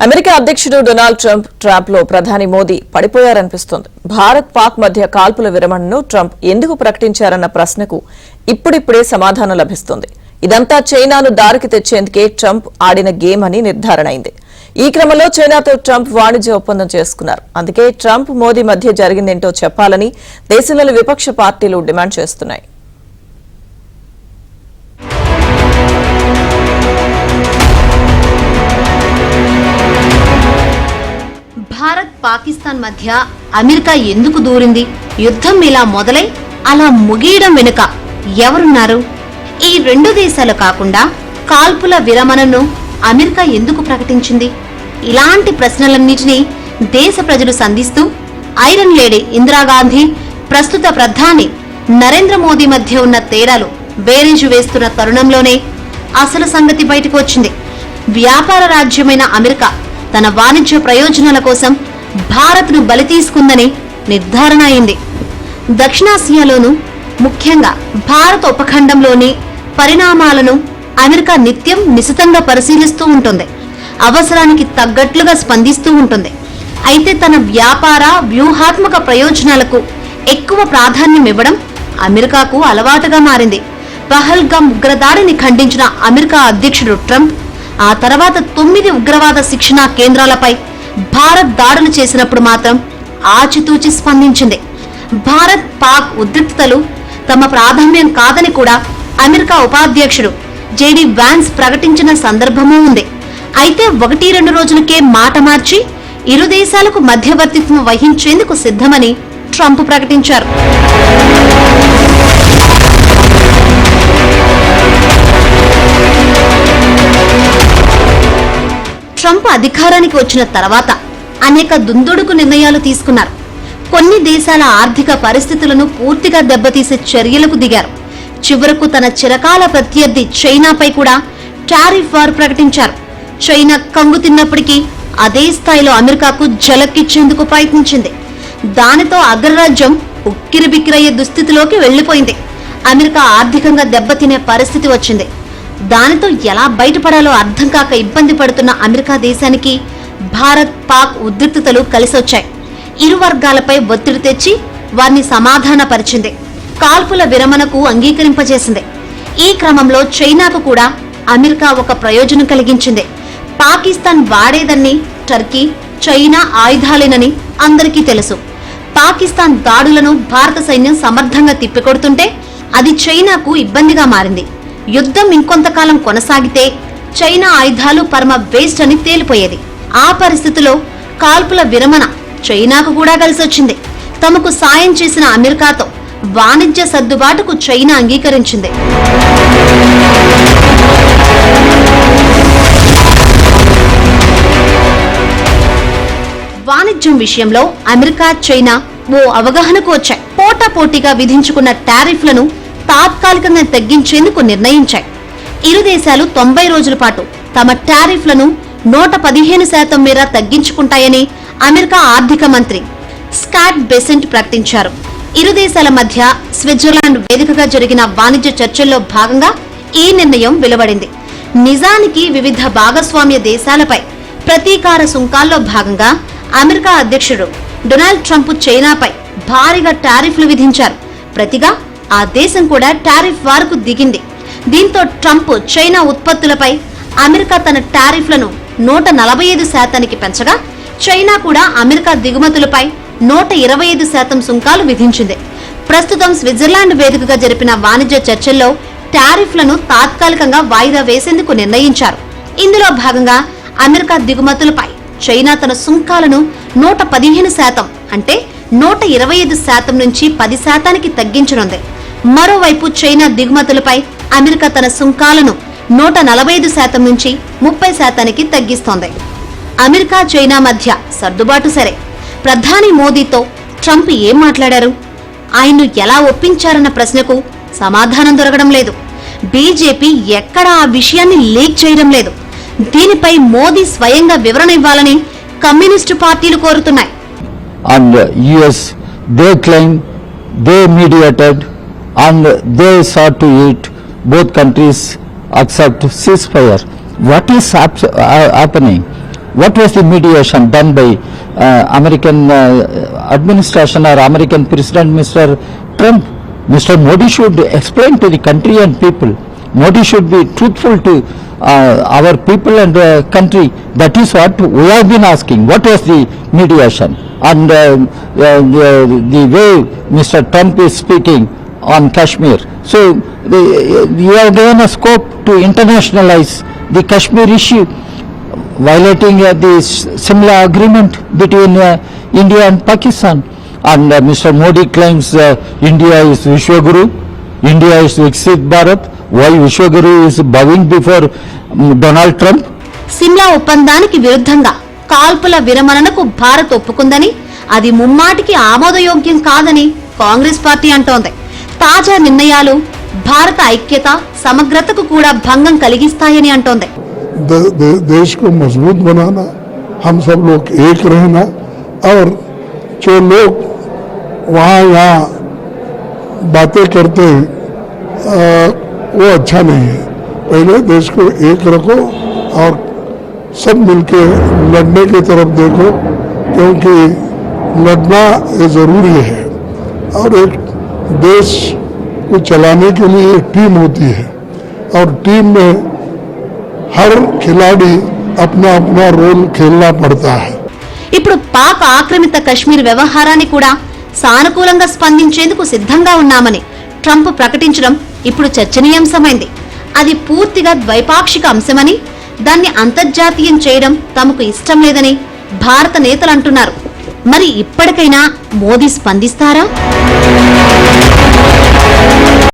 America అధ్యక్షుడు Donald Trump లో ప్రధాని మోదీ పడిపోయారనిపిస్తోంది. భారత్ పాక్ మధ్య కాల్పుల విరమణను ట్రంప్ ఎందుకు ప్రకటించారన్న ప్రశ్నకు ఇప్పుడిప్పుడే సమాధానం లభిస్తోంది. ఇదంతా చైనాను దారికి తెచ్చేందుకే ట్రంప్ ఆడిన గేమ్ అని నిర్ధారణ అయింది. ఈ క్రమంలో చైనాతో ట్రంప్ వాణిజ్య ఒప్పందం చేసుకున్నారు. అందుకే ట్రంప్ మోదీ మధ్య జరిగిందేంటో చెప్పాలని దేశంలోని విపక్ష పార్టీలు డిమాండ్ చేస్తున్నాయి. భారత్ పాకిస్తాన్ మధ్య అమెరికా ఎందుకు దూరింది? యుద్ధం ఇలా మొదలై అలా ముగియడం వెనుక ఎవరున్నారు? ఈ రెండు దేశాలు కాకుండా కాల్పుల విరమణను అమెరికా ఎందుకు ప్రకటించింది? ఇలాంటి ప్రశ్నలన్నిటినీ దేశ ప్రజలు సంధిస్తూ ఐరన్ లేడీ ఇందిరాగాంధీ, ప్రస్తుత ప్రధాని నరేంద్ర మోదీ మధ్య ఉన్న తేడాలు బేరీజు వేస్తున్న తరుణంలోనే అసలు సంగతి బయటకు వచ్చింది. వ్యాపార రాజ్యమైన అమెరికా తన వాణిజ్య ప్రయోజనాల కోసం భారత్ను బలి తీసుకుందని నిర్ధారణ అయింది. దక్షిణాసియాలోనూ ముఖ్యంగా భారత ఉపఖండంలోని పరిణామాలను అమెరికా నిత్యం నిశితంగా పరిశీలిస్తూ ఉంటుంది. అవసరానికి తగ్గట్లుగా స్పందిస్తూ ఉంటుంది. అయితే తన వ్యాపార వ్యూహాత్మక ప్రయోజనాలకు ఎక్కువ ప్రాధాన్యం ఇవ్వడం అమెరికాకు అలవాటుగా మారింది. పహల్గామ్ ఉగ్రదాడిని ఖండించిన అమెరికా అధ్యక్షుడు ట్రంప్ ఆ తర్వాత 9 ఉగ్రవాద శిక్షణా కేంద్రాలపై భారత్ దాడులు చేసినప్పుడు మాత్రం ఆచితూచి స్పందించింది. భారత్ పాక్ ఉద్రిక్తతలు తమ ప్రాధాన్యం కాదని కూడా అమెరికా ఉపాధ్యక్షుడు జేడీ వాన్స్ ప్రకటించిన సందర్భమూ ఉంది. అయితే 1-2 రోజులకే మాట మార్చి ఇరు దేశాలకు మధ్యవర్తిత్వం వహించేందుకు సిద్ధమని ట్రంప్ ప్రకటించారు. ట్రంప్ అధికారానికి వచ్చిన తర్వాత అనేక దుందుడుకు నిర్ణయాలు తీసుకున్నారు. కొన్ని దేశాల ఆర్థిక పరిస్థితులను పూర్తిగా దెబ్బతీసే చర్యలకు దిగారు. చివరకు తన చిరకాల ప్రత్యర్థి చైనాపై కూడా టారిఫ్ వార్ ప్రకటించారు. చైనా కంగు తిన్నప్పటికీ అదే స్థాయిలో అమెరికాకు జలక్కిచ్చేందుకు ప్రయత్నించింది. దానితో అగ్రరాజ్యం ఉక్కిరిబిక్కిరయ్యే దుస్థితిలోకి వెళ్లిపోయింది. అమెరికా ఆర్థికంగా దెబ్బతినే పరిస్థితి వచ్చింది. దానితో ఎలా బయటపడాలో అర్థం కాక ఇబ్బంది పడుతున్న అమెరికా దేశానికి భారత్ పాక్ ఉద్రిక్తతలు కలిసొచ్చాయి. ఇరు వర్గాలపై ఒత్తిడి తెచ్చి వారిని సమాధానపరిచింది. కాల్పుల విరమణకు అంగీకరింపజేసింది. ఈ క్రమంలో చైనాకు కూడా అమెరికా ఒక ప్రయోజనం కలిగించింది. పాకిస్తాన్ వాడేదన్ని టర్కీ, చైనా ఆయుధాలేనని అందరికీ తెలుసు. పాకిస్తాన్ దాడులను భారత సైన్యం సమర్థంగా తిప్పికొడుతుంటే అది చైనాకు ఇబ్బందిగా మారింది. యుద్ధం ఇంకొంతకాలం కొనసాగితే చైనా ఆయుధాలు పరమ వేస్ట్ అని తేలిపోయేది. ఆ పరిస్థితిలో కాల్పుల విరమణ చైనాకు కూడా కలిసొచ్చింది. తమకు సాయం చేసిన అమెరికాతో వాణిజ్య సర్దుబాటుకు చైనా అంగీకరించింది. వాణిజ్యం విషయంలో అమెరికా, చైనా ఓ అవగాహనకు వచ్చాయి. పోటాపోటీగా విధించుకున్న టారిఫ్లను తాత్కాలికంగా తగ్గించేందుకు నిర్ణయించాయి. ఇరు దేశాలు 90 రోజుల పాటు తమ టారిఫ్లను 115% మేర తగ్గించుకుంటాయని అమెరికా ఆర్థిక మంత్రి స్కాట్ బెసెంట్ ప్రకటించారు. ఇరు దేశాల మధ్య స్విట్జర్లాండ్ వేదికగా జరిగిన వాణిజ్య చర్చల్లో భాగంగా ఈ నిర్ణయం వెలువడింది. నిజానికి వివిధ భాగస్వామ్య దేశాలపై ప్రతీకార సుంకాల్లో భాగంగా అమెరికా అధ్యక్షుడు డొనాల్డ్ ట్రంప్ చైనాపై భారీగా టారిఫ్లు విధించారు. ప్రతిగా ఆ దేశం కూడా టారిఫ్ వార్కు దిగింది. దీంతో ట్రంప్ చైనా ఉత్పత్తులపై అమెరికా తన టారిఫ్లను 145% పెంచగా చైనా కూడా అమెరికా దిగుమతులపై 125% సుంకాలు విధించింది. ప్రస్తుతం స్విట్జర్లాండ్ వేదికగా జరిపిన వాణిజ్య చర్చల్లో టారిఫ్లను తాత్కాలికంగా వాయిదా వేసేందుకు నిర్ణయించారు. ఇందులో భాగంగా అమెరికా దిగుమతులపై చైనా తన సుంకాలను 115% అంటే 125% నుంచి 10%కి తగ్గించనుంది. మరోవైపు చైనా దిగుమతులపై అమెరికా తన సుంకాలను 145% నుంచి 30%కి తగ్గిస్తోంది. అమెరికా, చైనా మధ్య సర్దుబాటు సరే. ప్రధాని మోదీతో ట్రంప్ ఏం మాట్లాడారు? ఆయన్ను ఎలా ఒప్పించారన్న ప్రశ్నకు సమాధానం దొరకడం లేదు. బీజేపీ ఎక్కడా ఆ విషయాన్ని లీక్ చేయడం లేదు. దీనిపై మోదీ స్వయంగా వివరణ ఇవ్వాలని కమ్యూనిస్టు పార్టీలు కోరుతున్నాయి. And US, they claim they mediated and they sought to it both countries accept ceasefire. What is happening? what was the mediation done by American administration or American President Mr. Trump? Mr. Modi should explain to the country and people. Modi should be truthful to our people and country. That is what we have been asking. What was the mediation? And the way Mr. Trump is speaking on Kashmir. So you have given a scope to internationalize the Kashmir issue, violating the Simla agreement between India and Pakistan. And Mr. Modi claims India is Vishwaguru, India is Viksit Bharat. Why Vishwaguru is bowing before Donald Trump? Shimla ఒప్పందానికి విరుద్ధంగా కాల్పుల విరమణకు భారత్ ఒప్పుకుందని, అది ముమ్మాటికి ఆమోదయోగ్యం కాదని Congress party అంటోంది. తాజా నిర్ణయాలు భారత ఐక్యత, సమగ్రతకు కూడా భంగం కలిగిస్తాయని అంటోంది. देश को मजबूत बनाना, हम सब लोग एक रहना, और जो लोग वहाँ यहाँ बातें करते हैं वो अच्छा नहीं है. पहले देश को एक रखो और सब मिलके लड़ने की तरफ देखो, क्योंकि लड़ना ये ज़रूरी है. और एक देश को चलाने के लिए एक टीम होती है, और टीम में हर खिलाड़ी अपना अपना रोल खेलना पड़ता है. ఇప్పుడు పాక్ ఆక్రమిత కశ్మీర్ వ్యవహారాన్ని కూడా సానుకూలంగా స్పందించేందుకు సిద్ధంగా ఉన్నామని ట్రంప్ ప్రకటించడం ఇప్పుడు చర్చనీయాంశమైంది. అది పూర్తిగా ద్వైపాక్షిక అంశమని, దాన్ని అంతర్జాతీయం చేయడం తమకు ఇష్టం లేదని భారత నేతలు అంటున్నారు. మరి ఇప్పటికైనా మోదీ స్పందిస్తారా?